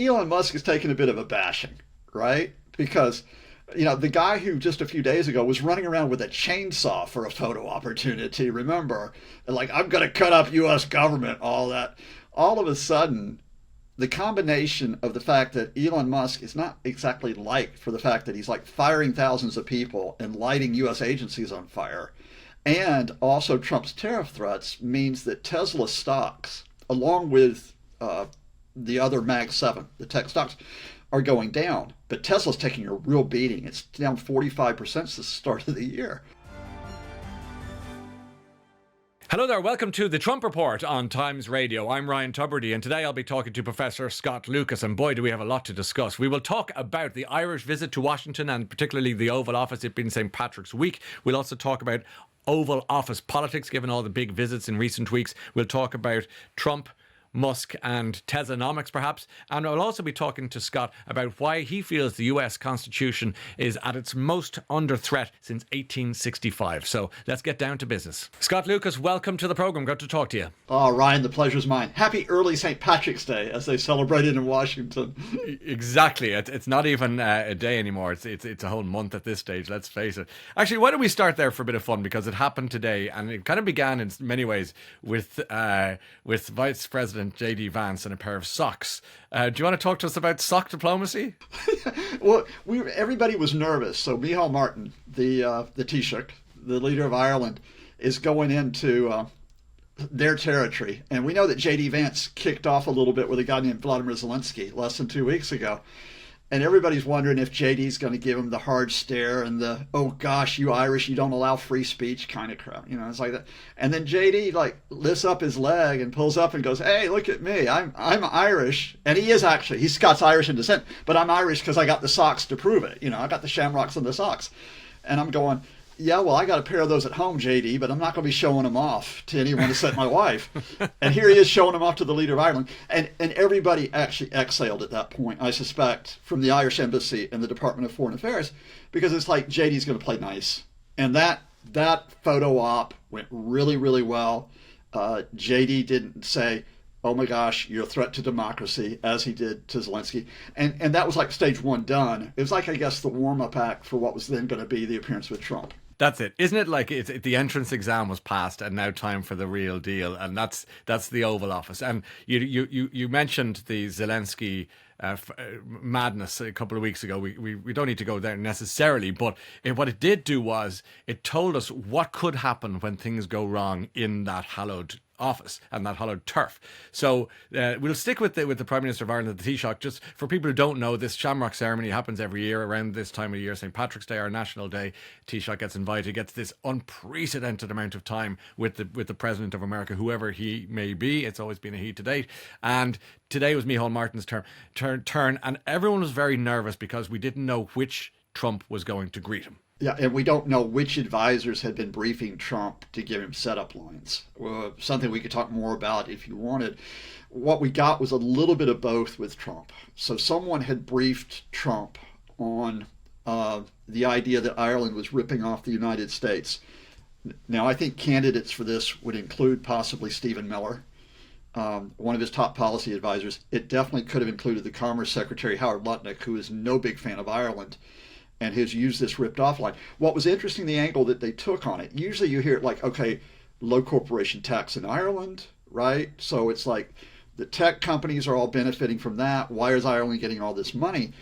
Elon Musk is taking a bit of a bashing, right? Because, the guy who just a few days ago was running around with a chainsaw for a photo opportunity, remember? And like, I'm going to cut up U.S. government, all that. All of a sudden, the combination of the fact that Elon Musk is not exactly liked for the fact that he's like firing thousands of people and lighting U.S. agencies on fire, and also Trump's tariff threats means that Tesla stocks, along with the other Mag 7, the tech stocks, are going down. But Tesla's taking a real beating. It's down 45% since the start of the year. Hello there, welcome to the Trump Report on Times Radio. I'm Ryan Tubridy, and today I'll be talking to Professor Scott Lucas, and boy do we have a lot to discuss. We will talk about the Irish visit to Washington and particularly the Oval Office, it being St. Patrick's Week. We'll also talk about Oval Office politics, given all the big visits in recent weeks. We'll talk about Trump, Musk and Teslanomics perhaps, and I'll also be talking to Scott about why he feels the US Constitution is at its most under threat since 1865. So let's get down to business. Scott Lucas, welcome to the programme. Good to talk to you. Oh, Ryan, the pleasure's mine. Happy early St. Patrick's Day as they celebrated in Washington. Exactly. It's not even a day anymore. It's a whole month at this stage, let's face it. Actually, why don't we start there for a bit of fun, because it happened today and it kind of began in many ways with Vice President J.D. Vance and a pair of socks. Do you want to talk to us about sock diplomacy? Well, everybody was nervous. So Micheál Martin, the Taoiseach, the leader of Ireland, is going into their territory. And we know that J.D. Vance kicked off a little bit with a guy named Vladimir Zelensky less than 2 weeks ago. And everybody's wondering if JD's going to give him the hard stare and the, oh gosh, you Irish, you don't allow free speech kind of crap. It's like that. And then JD lifts up his leg and pulls up and goes, hey, look at me. I'm Irish. And he is actually, he's Scots-Irish in descent, but I'm Irish because I got the socks to prove it. I got the shamrocks on the socks. And I'm going, yeah, well, I got a pair of those at home, JD, but I'm not going to be showing them off to anyone except my wife. And here he is showing them off to the leader of Ireland. And everybody actually exhaled at that point, I suspect, from the Irish Embassy and the Department of Foreign Affairs, because it's like JD's going to play nice. And that photo op went really, really well. JD didn't say, oh my gosh, you're a threat to democracy, as he did to Zelensky. And that was like stage one done. It was like, I guess, the warm-up act for what was then going to be the appearance with Trump. That's it. Isn't it like the entrance exam was passed and now time for the real deal? And that's the Oval Office. And you mentioned the Zelensky madness a couple of weeks ago. We don't need to go there necessarily, but what it did do was it told us what could happen when things go wrong in that hallowed office and that hallowed turf. So we'll stick with the Prime Minister of Ireland, the Taoiseach. Just for people who don't know, this shamrock ceremony happens every year around this time of year, St. Patrick's Day, our national day. Taoiseach gets invited, gets this unprecedented amount of time with the President of America, whoever he may be. It's always been a he to date. And today was Micheál Martin's turn, and everyone was very nervous because we didn't know which Trump was going to greet him. Yeah, and we don't know which advisors had been briefing Trump to give him setup lines. Something we could talk more about if you wanted. What we got was a little bit of both with Trump. So someone had briefed Trump on the idea that Ireland was ripping off the United States. Now, I think candidates for this would include possibly Stephen Miller, one of his top policy advisors. It definitely could have included the Commerce Secretary, Howard Lutnick, who is no big fan of Ireland and has used this ripped off line. What was interesting, the angle that they took on it, usually you hear it like, okay, low corporation tax in Ireland, right? So it's like the tech companies are all benefiting from that. Why is Ireland getting all this money?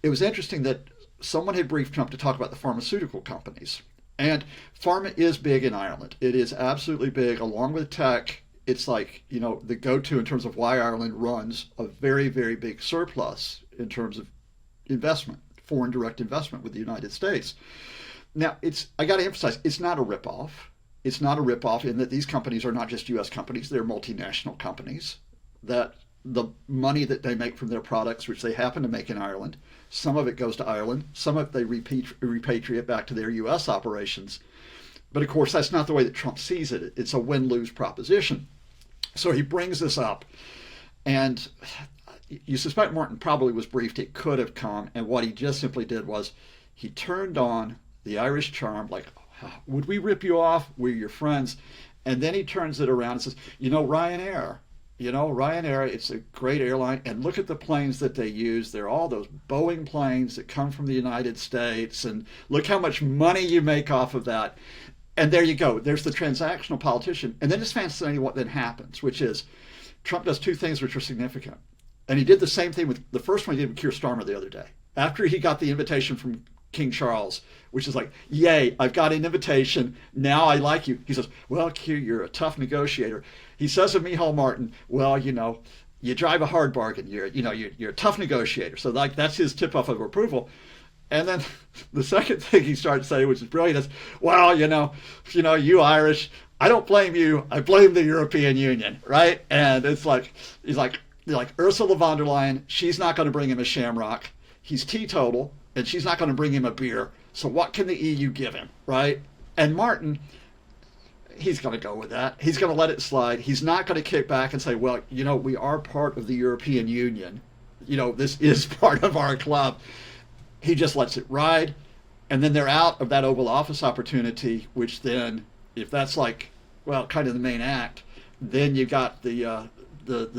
It was interesting that someone had briefed Trump to talk about the pharmaceutical companies. And pharma is big in Ireland. It is absolutely big, along with tech. It's like, the go-to in terms of why Ireland runs a very, very big surplus in terms of investment, foreign direct investment with the United States. Now, I got to emphasize, it's not a ripoff. It's not a ripoff in that these companies are not just U.S. companies, they're multinational companies, that the money that they make from their products, which they happen to make in Ireland, some of it goes to Ireland, some of it they repatriate back to their U.S. operations. But of course, that's not the way that Trump sees it. It's a win-lose proposition. So he brings this up, and you suspect Martin probably was briefed. It could have come, and what he just simply did was he turned on the Irish charm, like, would we rip you off? We're your friends. And then he turns it around and says, Ryanair, Ryanair, it's a great airline, and look at the planes that they use. They're all those Boeing planes that come from the United States, and look how much money you make off of that. And there you go. There's the transactional politician. And then it's fascinating what then happens, which is Trump does two things which are significant. And he did the same thing with the first one he did with Keir Starmer the other day. After he got the invitation from King Charles, which is like, yay, I've got an invitation. Now I like you. He says, well, Keir, you're a tough negotiator. He says to Micheal Martin, well, you drive a hard bargain. You're a tough negotiator. So like that's his tip off of approval. And then the second thing he started saying, which is brilliant, is, well, you Irish, I don't blame you. I blame the European Union, right? And it's like, he's like Ursula von der Leyen, she's not going to bring him a shamrock. He's teetotal, and she's not going to bring him a beer. So what can the EU give him, right? And Martin, he's going to go with that. He's going to let it slide. He's not going to kick back and say, well, we are part of the European Union. This is part of our club. He just lets it ride, and then they're out of that Oval Office opportunity, which then, if that's like, well, kind of the main act, then you got the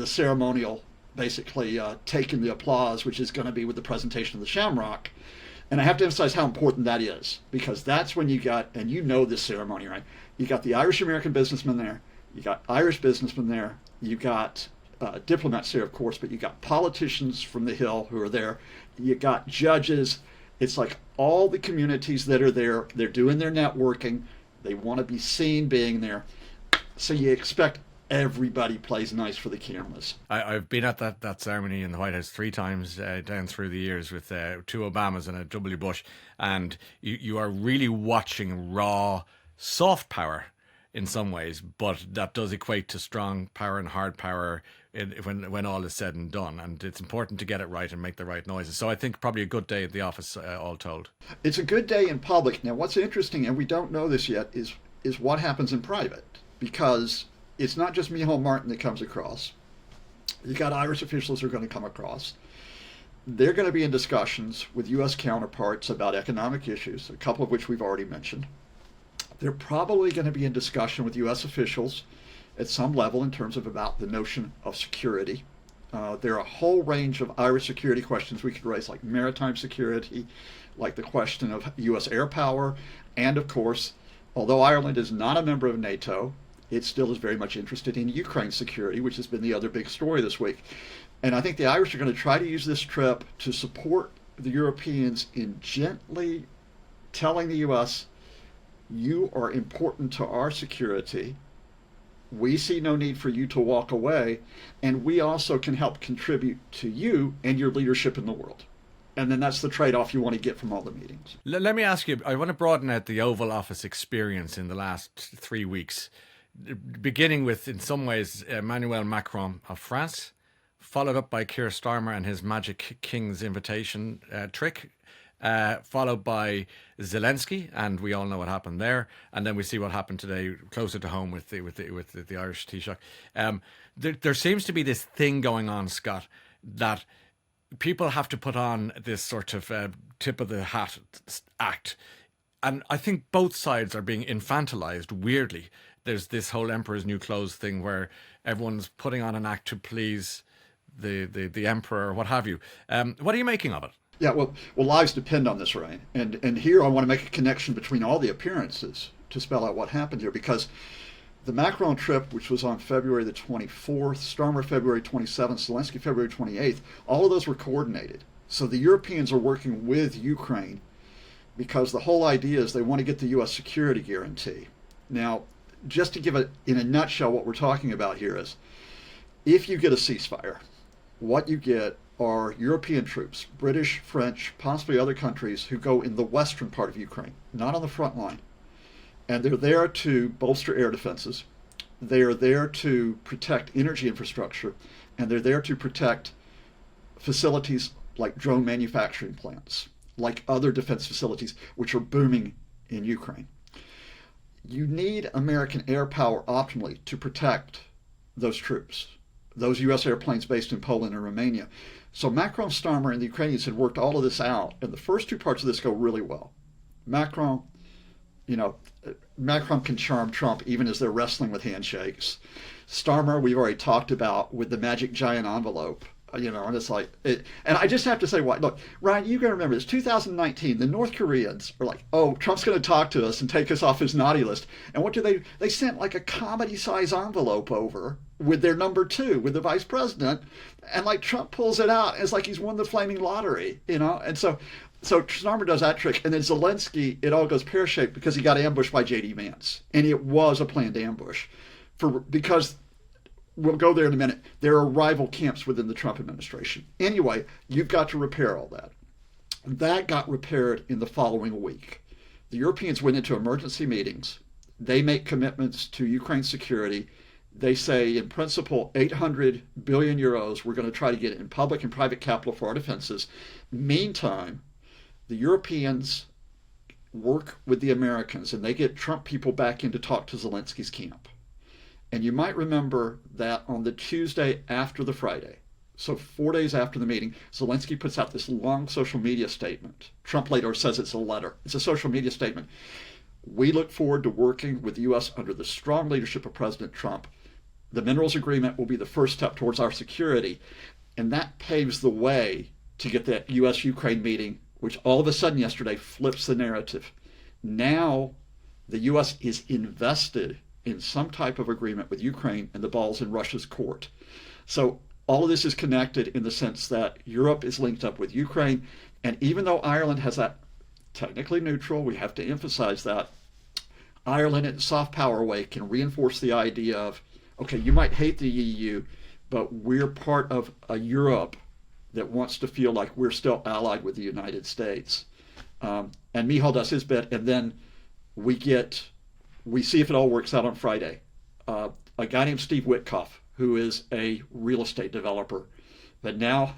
ceremonial, basically taking the applause, which is going to be with the presentation of the Shamrock. And I have to emphasize how important that is, because that's when you got, and this ceremony, right? You got the Irish-American businessmen there, you got Irish businessmen there, you got diplomats there, of course, but you got politicians from the Hill who are there. You got judges. It's like all the communities that are there. They're doing their networking. They want to be seen being there. So you expect everybody plays nice for the cameras. I've been at that ceremony in the White House 3 times down through the years with 2 Obamas and a W. Bush. And you are really watching raw, soft power in some ways, but that does equate to strong power and hard power when all is said and done. And it's important to get it right and make the right noises. So I think probably a good day at the office, all told. It's a good day in public. Now, what's interesting, and we don't know this yet, is what happens in private, because it's not just Micheal Martin that comes across. You got Irish officials who are going to come across. They're going to be in discussions with U.S. counterparts about economic issues, a couple of which we've already mentioned. They're probably going to be in discussion with U.S. officials at some level in terms of about the notion of security. There are a whole range of Irish security questions we could raise, like maritime security, like the question of U.S. air power, and of course, although Ireland is not a member of NATO, it still is very much interested in Ukraine security, which has been the other big story this week. And I think the Irish are going to try to use this trip to support the Europeans in gently telling the U.S., you are important to our security. We see no need for you to walk away, and we also can help contribute to you and your leadership in the world. And then that's the trade-off you want to get from all the meetings. Let me ask you, I want to broaden out the Oval Office experience in the last 3 weeks, beginning with, in some ways, Emmanuel Macron of France, followed up by Keir Starmer and his Magic King's invitation trick, followed by Zelensky, and we all know what happened there. And then we see what happened today, closer to home with the Irish Taoiseach. There seems to be this thing going on, Scott, that people have to put on this sort of tip of the hat act, and I think both sides are being infantilized weirdly. There's this whole Emperor's New Clothes thing where everyone's putting on an act to please the emperor or what have you. What are you making of it? Yeah, well, lives depend on this, Ryan. And here I want to make a connection between all the appearances to spell out what happened here, because the Macron trip, which was on February the 24th, Starmer February 27th, Zelensky February 28th, all of those were coordinated. So the Europeans are working with Ukraine because the whole idea is they want to get the U.S. security guarantee. Now, just to give it in a nutshell, what we're talking about here is, if you get a ceasefire, what you get are European troops, British, French, possibly other countries, who go in the western part of Ukraine, not on the front line. And they're there to bolster air defenses. They are there to protect energy infrastructure, and they're there to protect facilities like drone manufacturing plants, like other defense facilities, which are booming in Ukraine. You need American air power optimally to protect those troops, those U.S. airplanes based in Poland and Romania. So Macron, Starmer, and the Ukrainians had worked all of this out, and the first 2 parts of this go really well. Macron, Macron can charm Trump even as they're wrestling with handshakes. Starmer, we've already talked about with the magic giant envelope. And it's like, and I just have to say, look, Ryan, you got to remember this. 2019, the North Koreans are like, oh, Trump's going to talk to us and take us off his naughty list. And what do they? They sent like a comedy-size envelope over with their number 2, with the vice president, and like Trump pulls it out. And it's like he's won the flaming lottery, And so Starmer does that trick, and then Zelensky, it all goes pear-shaped because he got ambushed by J.D. Vance, and it was a planned ambush, because. We'll go there in a minute. There are rival camps within the Trump administration. Anyway, you've got to repair all that. That got repaired in the following week. The Europeans went into emergency meetings. They make commitments to Ukraine's security. They say, in principle, 800 billion euros, we're going to try to get it in public and private capital for our defenses. Meantime, the Europeans work with the Americans, and they get Trump people back in to talk to Zelensky's camp. And you might remember that on the Tuesday after the Friday, so 4 days after the meeting, Zelensky puts out this long social media statement. Trump later says it's a letter. It's a social media statement. We look forward to working with the U.S. under the strong leadership of President Trump. The minerals agreement will be the first step towards our security. And that paves the way to get that U.S.-Ukraine meeting, which all of a sudden yesterday flips the narrative. Now the U.S. is invested in some type of agreement with Ukraine, and the ball's in Russia's court. So all of this is connected in the sense that Europe is linked up with Ukraine, and even though Ireland has that technically neutral, we have to emphasize that, Ireland in a soft power way can reinforce the idea of, okay, you might hate the EU, but we're part of a Europe that wants to feel like we're still allied with the United States. And Michal does his bit, and then we see if it all works out on Friday. A guy named Steve Witkoff, who is a real estate developer, but now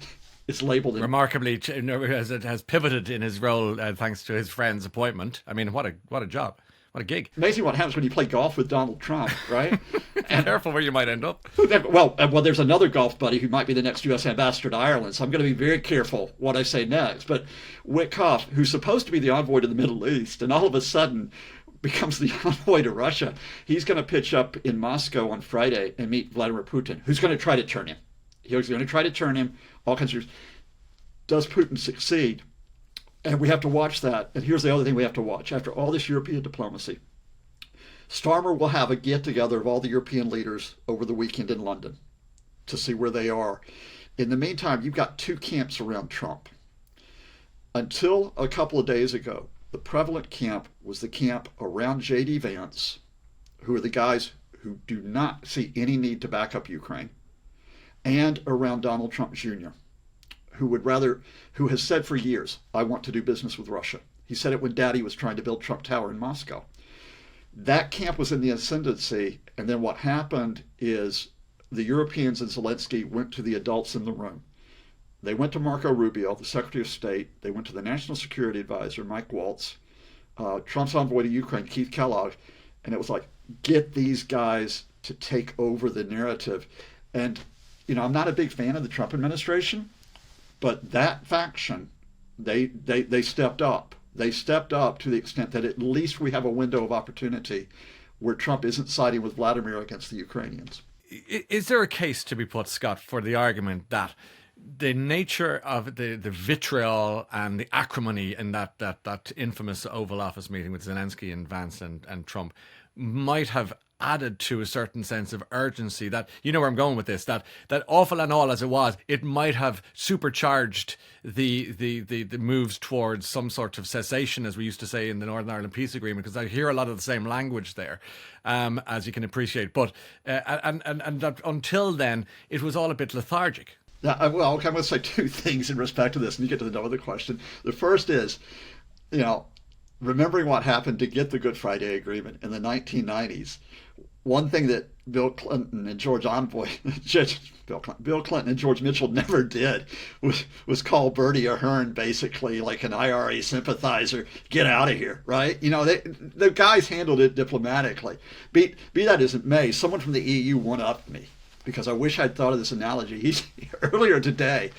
is labeled remarkably has pivoted in his role thanks to his friend's appointment. I mean, what a job. What a gig. Amazing what happens when you play golf with Donald Trump, right? And careful where you might end up. Well, there's another golf buddy who might be the next U.S. ambassador to Ireland, so I'm going to be very careful what I say next. But Witkoff, who's supposed to be the envoy to the Middle East, and all of a sudden becomes the envoy to Russia, he's going to pitch up in Moscow on Friday and meet Vladimir Putin, who's going to try to turn him. He's going to try to turn him, all kinds of... Does Putin succeed? And we have to watch that. And here's the other thing we have to watch. After all this European diplomacy, Starmer will have a get-together of all the European leaders over the weekend in London to see where they are. In the meantime, you've got 2 camps around Trump. Until a couple of days ago, the prevalent camp was the camp around J.D. Vance, who are the guys who do not see any need to back up Ukraine, and around Donald Trump Jr., who has said for years, I want to do business with Russia. He said it when Daddy was trying to build Trump Tower in Moscow. That camp was in the ascendancy, and then what happened is the Europeans and Zelensky went to the adults in the room. They went to Marco Rubio, the Secretary of State. They went to the National Security Advisor, Mike Waltz, Trump's envoy to Ukraine, Keith Kellogg, and it was like, get these guys to take over the narrative. And, I'm not a big fan of the Trump administration, but that faction, they stepped up. They stepped up to the extent that at least we have a window of opportunity where Trump isn't siding with Vladimir against the Ukrainians. Is there a case to be put, Scott, for the argument that the nature of the vitriol and the acrimony in that infamous Oval Office meeting with Zelensky and Vance and Trump might have added to a certain sense of urgency, that, where I'm going with this, that awful and all as it was, it might have supercharged the moves towards some sort of cessation, as we used to say in the Northern Ireland Peace Agreement, because I hear a lot of the same language there, as you can appreciate. But and that until then, it was all a bit lethargic. Now, I'm going to say 2 things in respect to this, and you get to the nub of the question. The first is, remembering what happened to get the Good Friday Agreement in the 1990s. One thing that Bill Clinton and George Mitchell never did was call Bertie Ahern basically like an IRA sympathizer. Get out of here, right? The guys handled it diplomatically. Be that as it may, someone from the EU one-upped me, because I wish I'd thought of this analogy. Earlier today,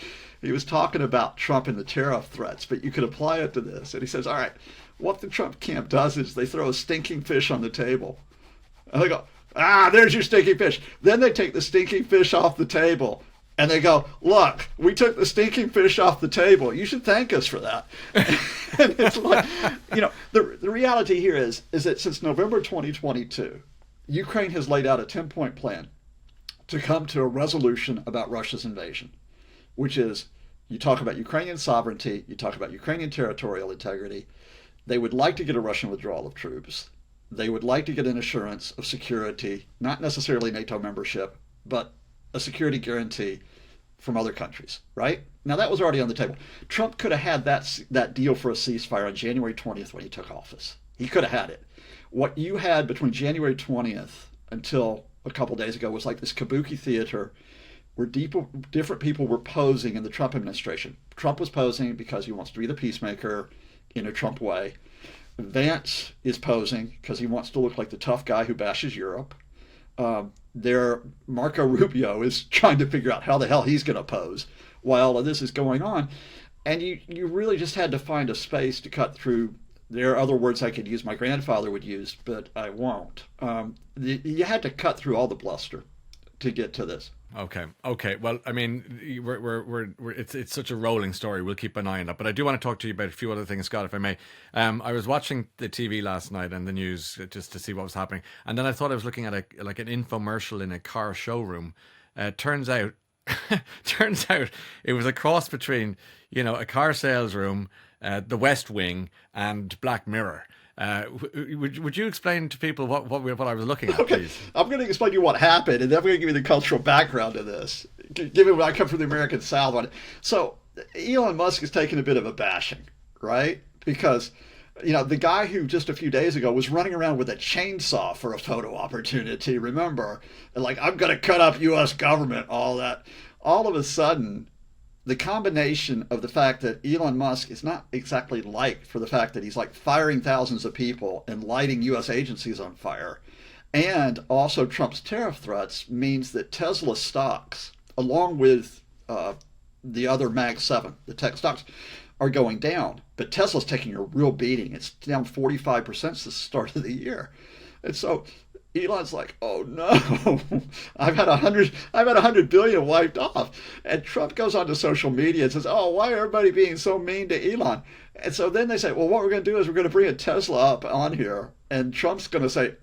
he was talking about Trump and the tariff threats, but you could apply it to this. And he says, all right, what the Trump camp does is they throw a stinking fish on the table. And they go, there's your stinking fish. Then they take the stinking fish off the table. And they go, look, we took the stinking fish off the table. You should thank us for that. And it's like, the reality here is that since November 2022, Ukraine has laid out a 10-point plan to come to a resolution about Russia's invasion, which is you talk about Ukrainian sovereignty, you talk about Ukrainian territorial integrity. They would like to get a Russian withdrawal of troops. They would like to get an assurance of security, not necessarily NATO membership, but a security guarantee from other countries, right? Now, that was already on the table. Trump could have had that deal for a ceasefire on January 20th when he took office. He could have had it. What you had between January 20th until a couple days ago was like this kabuki theater where different people were posing in the Trump administration. Trump was posing because he wants to be the peacemaker in a Trump way. Vance is posing because he wants to look like the tough guy who bashes Europe. Marco Rubio is trying to figure out how the hell he's going to pose while all of this is going on. And you really just had to find a space to cut through. There are other words I could use my grandfather would use, but I won't. You had to cut through all the bluster to get to this. Okay. Well, I mean, it's such a rolling story. We'll keep an eye on that. But I do want to talk to you about a few other things, Scott, if I may. I was watching the TV last night and the news just to see what was happening, and then I thought I was looking at an infomercial in a car showroom. Turns out it was a cross between a car sales room, The West Wing, and Black Mirror. Would you explain to people what I was looking at, please? I'm going to explain to you what happened, and then I'm going to give you the cultural background of this, given I come from the American South on it. So Elon Musk is taking a bit of a bashing, right? Because the guy who just a few days ago was running around with a chainsaw for a photo opportunity, remember? Like, I'm going to cut up U.S. government, all that. All of a sudden, the combination of the fact that Elon Musk is not exactly liked for the fact that he's like firing thousands of people and lighting U.S. agencies on fire, and also Trump's tariff threats means that Tesla stocks, along with the other Mag 7, the tech stocks, are going down. But Tesla's taking a real beating. It's down 45% since the start of the year. And so Elon's like, oh no, I've had 100 billion wiped off. And Trump goes onto social media and says, oh, why are everybody being so mean to Elon? And so then they say, well, what we're going to do is we're going to bring a Tesla up on here. And Trump's going to say,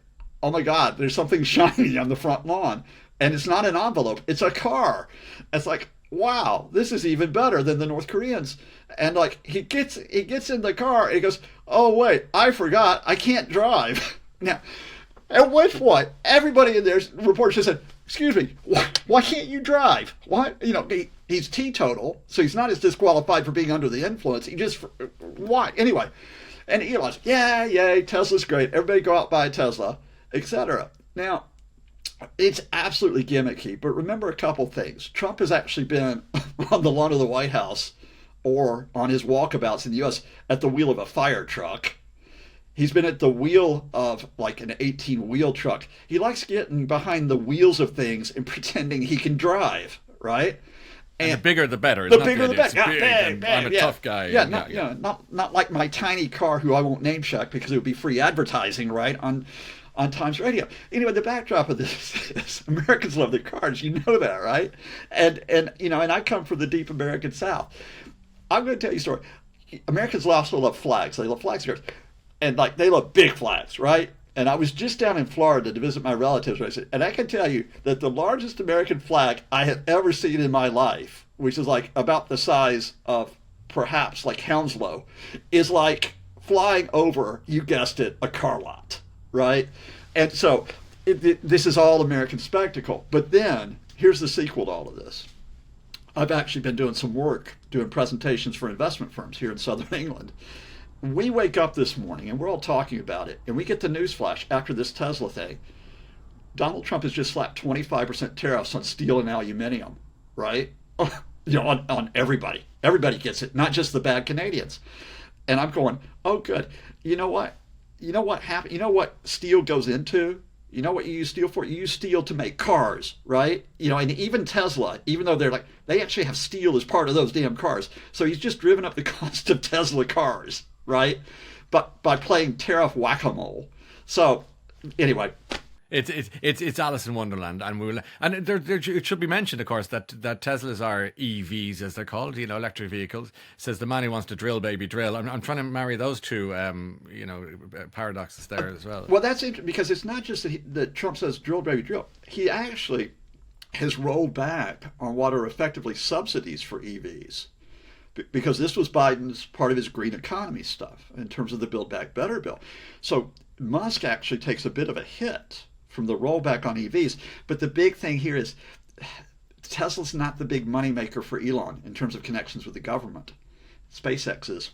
oh my God, there's something shiny on the front lawn. And it's not an envelope, it's a car. It's like, wow, this is even better than the North Koreans. And like he gets in the car and he goes, oh wait, I forgot, I can't drive. Now, at which point, everybody in their report just said, excuse me, why can't you drive? Why? He's teetotal, so he's not as disqualified for being under the influence. Why? Anyway, and Elon's, yay, Tesla's great. Everybody go out, buy a Tesla, etc. Now, it's absolutely gimmicky, but remember a couple things. Trump has actually been on the lawn of the White House or on his walkabouts in the U.S. at the wheel of a fire truck. He's been at the wheel of like an 18-wheel truck. He likes getting behind the wheels of things and pretending he can drive, right? And the bigger the better. The bigger the better. I'm a tough guy. Not like my tiny car, who I won't name check because it would be free advertising, right, on Times Radio. Anyway, the backdrop of this is Americans love their cars. You know that, right? And I come from the deep American South. I'm going to tell you a story. Americans also love flags. They love flags. And like they love big flags, right? And I was just down in Florida to visit my relatives, and I can tell you that the largest American flag I have ever seen in my life, which is like about the size of perhaps like Hounslow, is like flying over, you guessed it, a car lot, right? And so this is all American spectacle. But then here's the sequel to all of this. I've actually been doing some work, doing presentations for investment firms here in Southern England. We wake up this morning and we're all talking about it, and we get the newsflash after this Tesla thing. Donald Trump has just slapped 25% tariffs on steel and aluminum, right? On everybody. Everybody gets it, not just the bad Canadians. And I'm going, oh, good. You know what? You know what happened? You know what steel goes into? You know what you use steel for? You use steel to make cars, right? And even Tesla, even though they actually have steel as part of those damn cars. So he's just driven up the cost of Tesla cars, right? But by playing tariff whack-a-mole. So anyway, it's Alice in Wonderland, and it should be mentioned, of course, that Teslas are EVs, as they're called, electric vehicles. It says the man who wants to drill, baby, drill. I'm trying to marry those two, paradoxes there as well. Well, that's interesting because it's not just that Trump says drill, baby, drill. He actually has rolled back on what are effectively subsidies for EVs. Because this was Biden's part of his green economy stuff in terms of the Build Back Better bill. So Musk actually takes a bit of a hit from the rollback on EVs. But the big thing here is Tesla's not the big moneymaker for Elon in terms of connections with the government. SpaceX is.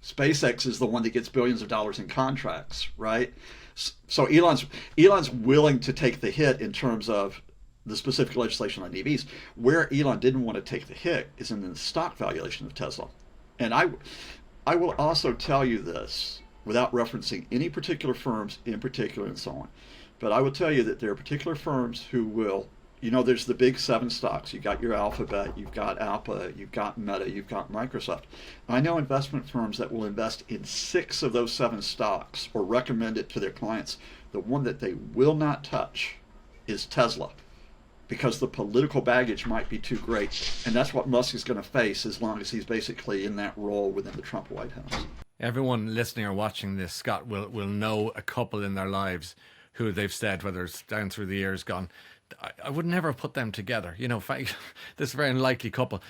SpaceX is the one that gets billions of dollars in contracts, right? So Elon's willing to take the hit in terms of the specific legislation on EVs. Where Elon didn't want to take the hit is in the stock valuation of Tesla. And I will also tell you this without referencing any particular firms in particular and so on. But I will tell you that there are particular firms who will, there's the big 7 stocks. You've got your Alphabet, you've got Apple, you've got Meta, you've got Microsoft. I know investment firms that will invest in 6 of those 7 stocks or recommend it to their clients. The one that they will not touch is Tesla, because the political baggage might be too great. And that's what Musk is going to face as long as he's basically in that role within the Trump White House. Everyone listening or watching this, Scott, will know a couple in their lives who they've said, whether it's down through the years, gone, I would never have put them together. This very unlikely couple.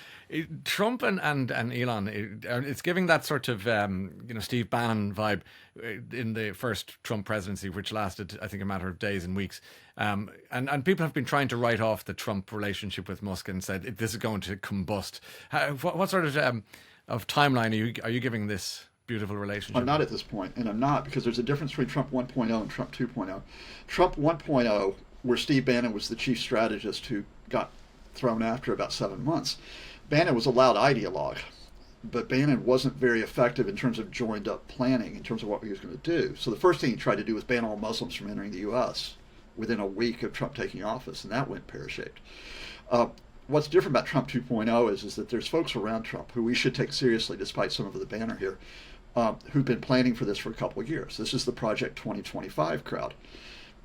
Trump and Elon, it's giving that sort of, Steve Bannon vibe in the first Trump presidency, which lasted, I think, a matter of days and weeks. And people have been trying to write off the Trump relationship with Musk and said, this is going to combust. What sort of timeline are you giving this beautiful relationship? I'm not at this point, and I'm not, because there's a difference between Trump 1.0 and Trump 2.0. Trump 1.0, where Steve Bannon was the chief strategist who got thrown after about 7 months, Bannon was a loud ideologue, but Bannon wasn't very effective in terms of joined up planning in terms of what he was going to do. So the first thing he tried to do was ban all Muslims from entering the U.S. within a week of Trump taking office, and that went pear-shaped. What's different about Trump 2.0 is that there's folks around Trump who we should take seriously, despite some of the banner here, who've been planning for this for a couple of years. This is the Project 2025 crowd.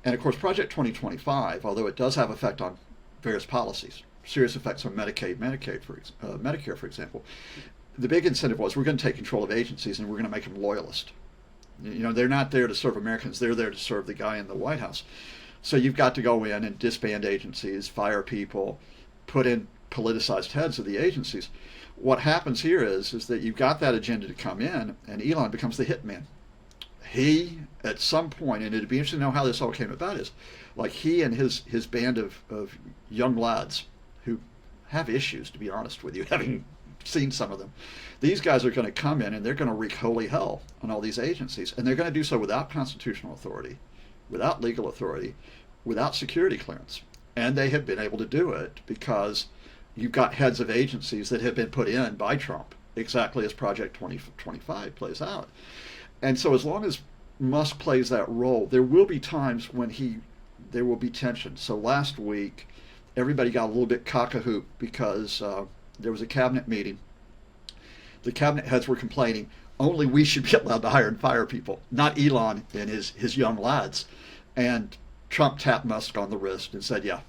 And of course, Project 2025, although it does have effect on various policies, serious effects on Medicaid, Medicare, for example, the big incentive was we're going to take control of agencies and we're going to make them loyalist. They're not there to serve Americans. They're there to serve the guy in the White House. So you've got to go in and disband agencies, fire people, put in politicized heads of the agencies. What happens here is that you've got that agenda to come in, and Elon becomes the hitman. He, at some point, and it'd be interesting to know how this all came about, is like he and his band of young lads who have issues, to be honest with you, having seen some of them. These guys are going to come in and they're going to wreak holy hell on all these agencies, and they're going to do so without constitutional authority, without legal authority, without security clearance. And they have been able to do it because you've got heads of agencies that have been put in by Trump, exactly as Project 2025 plays out. And so as long as Musk plays that role, there will be times when there will be tension. So last week, everybody got a little bit cock-a-hoop because there was a cabinet meeting. The cabinet heads were complaining, only we should be allowed to hire and fire people, not Elon and his young lads. And Trump tapped Musk on the wrist and said, yeah,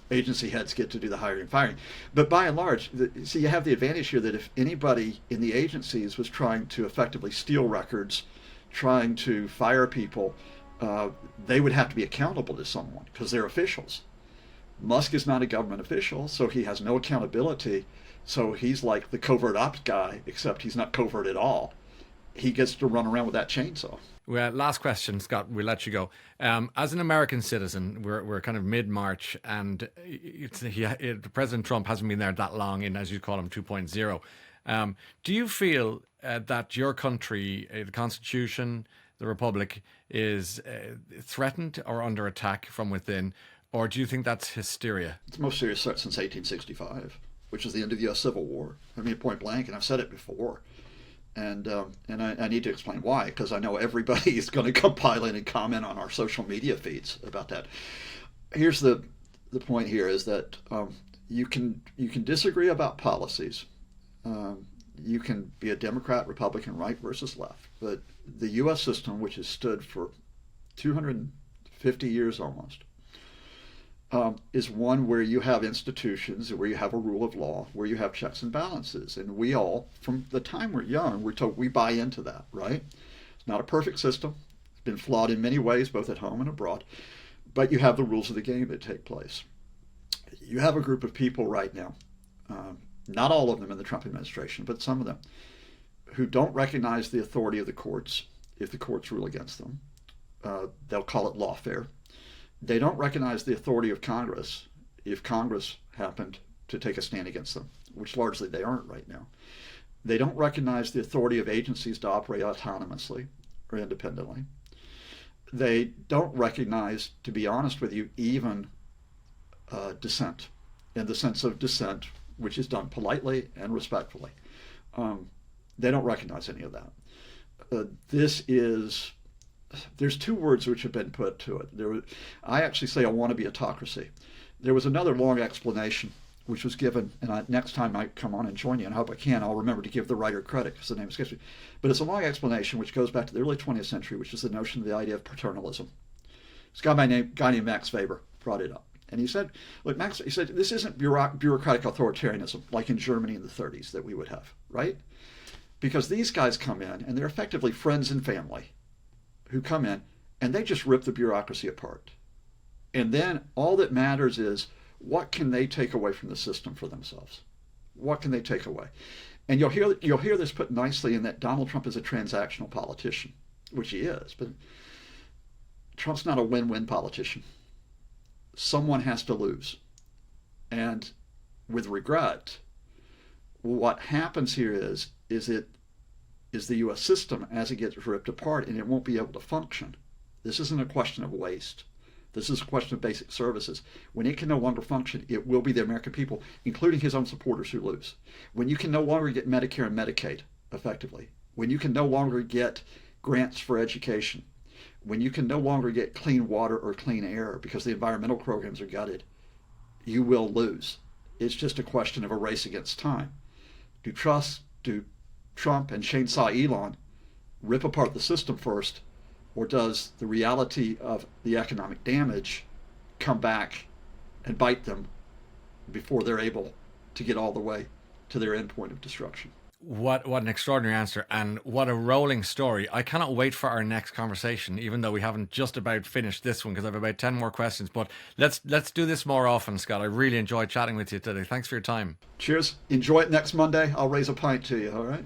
agency heads get to do the hiring and firing. But by and large, you have the advantage here that if anybody in the agencies was trying to effectively steal records, trying to fire people, they would have to be accountable to someone because they're officials. Musk is not a government official, so he has no accountability. So he's like the covert ops guy, except he's not covert at all. He gets to run around with that chainsaw. Well, last question, Scott. We'll let you go. As an American citizen, we're kind of mid-March, and President Trump hasn't been there that long in, as you call him, 2.0. Do you feel that your country, the Constitution, the Republic, is threatened or under attack from within, or do you think that's hysteria? It's the most serious threat since 1865, which is the end of the U.S. Civil War. I mean, point blank, and I've said it before. And I need to explain why, because I know everybody is going to compile in and comment on our social media feeds about that. Here's the point here is that you can disagree about policies. You can be a Democrat, Republican, right versus left, but the U.S. system, which has stood for 250 years almost, is one where you have institutions, where you have a rule of law, where you have checks and balances. And we all, from the time we're young, we're told we buy into that, right? It's not a perfect system. It's been flawed in many ways, both at home and abroad. But you have the rules of the game that take place. You have a group of people right now, not all of them in the Trump administration, but some of them, who don't recognize the authority of the courts if the courts rule against them. They'll call it lawfare. They don't recognize the authority of Congress if Congress happened to take a stand against them, which largely they aren't right now. They don't recognize the authority of agencies to operate autonomously or independently. They don't recognize, to be honest with you, even dissent, in the sense of dissent, which is done politely and respectfully. They don't recognize any of that. There's two words which have been put to it. I actually say I want to be autocracy. There was another long explanation which was given, and next time I come on and join you, and I hope I can, I'll remember to give the writer credit because the name escapes me. But it's a long explanation which goes back to the early 20th century, which is the notion of the idea of paternalism. This guy named Max Weber brought it up. And he said, look, he said, this isn't bureaucratic authoritarianism like in Germany in the 30s that we would have, right? Because these guys come in, and they're effectively friends and family who come in, and they just rip the bureaucracy apart. And then all that matters is, what can they take away from the system for themselves? What can they take away? And you'll hear this put nicely in that Donald Trump is a transactional politician, which he is, but Trump's not a win-win politician. Someone has to lose. And with regret, what happens here is the U.S. system as it gets ripped apart, and it won't be able to function. This isn't a question of waste. This is a question of basic services. When it can no longer function, it will be the American people, including his own supporters, who lose. When you can no longer get Medicare and Medicaid effectively, when you can no longer get grants for education, when you can no longer get clean water or clean air because the environmental programs are gutted, you will lose. It's just a question of a race against time. Do Trump and chainsaw Elon rip apart the system first, or does the reality of the economic damage come back and bite them before they're able to get all the way to their end point of destruction? What an extraordinary answer, and what a rolling story. I cannot wait for our next conversation, even though we haven't just about finished this one, because I have about 10 more questions. But let's do this more often, Scott. I really enjoyed chatting with you today. Thanks for your time. Cheers. Enjoy it next Monday. I'll raise a pint to you, all right?